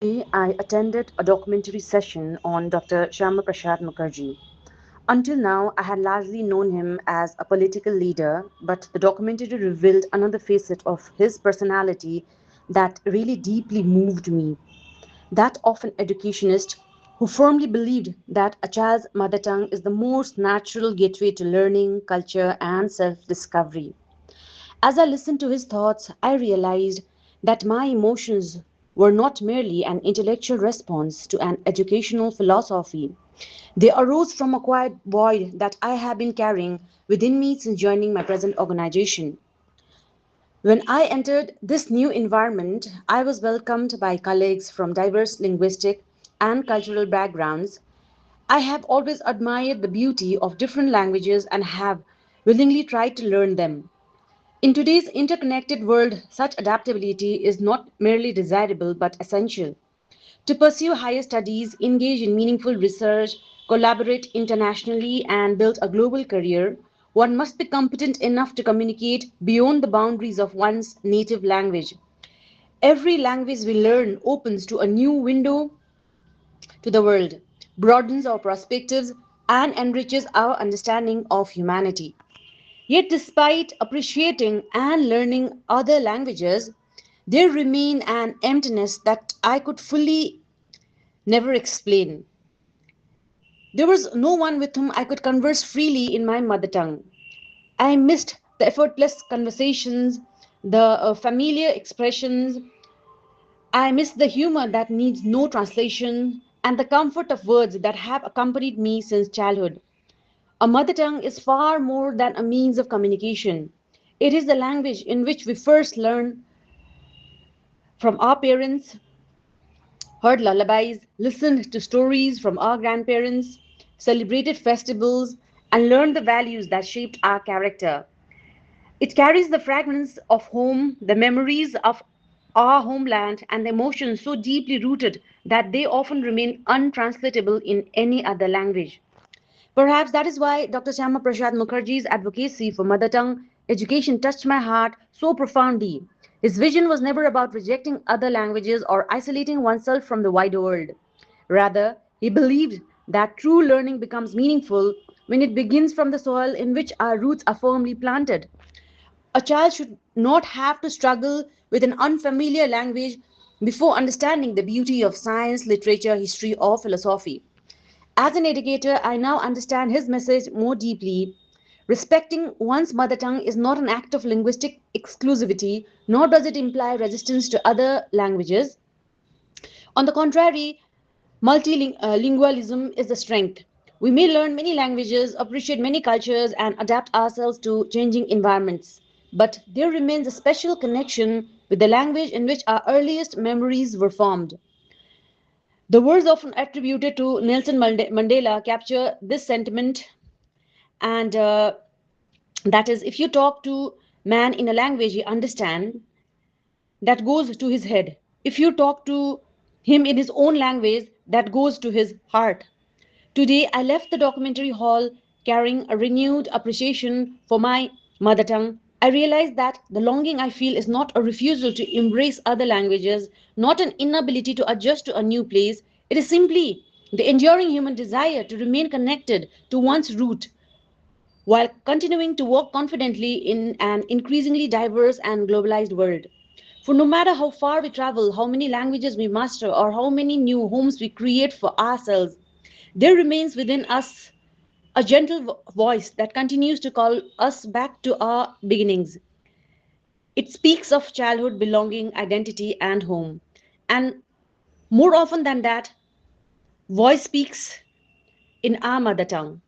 Today, I attended a documentary session on Dr. Shyama Prasad Mukherjee. Until now, I had largely known him as a political leader, but the documentary revealed another facet of his personality that really deeply moved me. That of an educationist who firmly believed that a child's mother tongue is the most natural gateway to learning, culture, and self discovery. As I listened to his thoughts, I realized that my emotions were not merely an intellectual response to an educational philosophy. They arose from a quiet void that I have been carrying within me since joining my present organization. When I entered this new environment, I was welcomed by colleagues from diverse linguistic and cultural backgrounds. I have always admired the beauty of different languages and have willingly tried to learn them. In today's interconnected world, such adaptability is not merely desirable but essential. To pursue higher studies, engage in meaningful research, collaborate internationally, and build a global career, one must be competent enough to communicate beyond the boundaries of one's native language. Every language we learn opens to a new window to the world, broadens our perspectives, and enriches our understanding of humanity. Yet, despite appreciating and learning other languages, there remained an emptiness that I could fully never explain. There was no one with whom I could converse freely in my mother tongue. I missed the effortless conversations, the familiar expressions. I missed the humor that needs no translation, and the comfort of words that have accompanied me since childhood. A mother tongue is far more than a means of communication. It is the language in which we first learn from our parents, heard lullabies, listened to stories from our grandparents, celebrated festivals, and learned the values that shaped our character. It carries the fragments of home, the memories of our homeland, and the emotions so deeply rooted that they often remain untranslatable in any other language. Perhaps that is why Dr. Shyama Prasad Mukherjee's advocacy for mother tongue education touched my heart so profoundly. His vision was never about rejecting other languages or isolating oneself from the wider world. Rather, he believed that true learning becomes meaningful when it begins from the soil in which our roots are firmly planted. A child should not have to struggle with an unfamiliar language before understanding the beauty of science, literature, history, or philosophy. As an educator, I now understand his message more deeply. Respecting one's mother tongue is not an act of linguistic exclusivity, nor does it imply resistance to other languages. On the contrary, multilingualism is the strength. We may learn many languages, appreciate many cultures, and adapt ourselves to changing environments. But there remains a special connection with the language in which our earliest memories were formed. The words often attributed to Nelson Mandela capture this sentiment, and that is, if you talk to man in a language he understands, that goes to his head. If you talk to him in his own language, that goes to his heart. Today, I left the documentary hall carrying a renewed appreciation for my mother tongue. I realized that the longing I feel is not a refusal to embrace other languages, not an inability to adjust to a new place. It is simply the enduring human desire to remain connected to one's root while continuing to work confidently in an increasingly diverse and globalized world. For no matter how far we travel, how many languages we master, or how many new homes we create for ourselves, there remains within us a gentle voice that continues to call us back to our beginnings. It speaks of childhood, belonging, identity, and home. And more often than that, voice speaks in our mother tongue.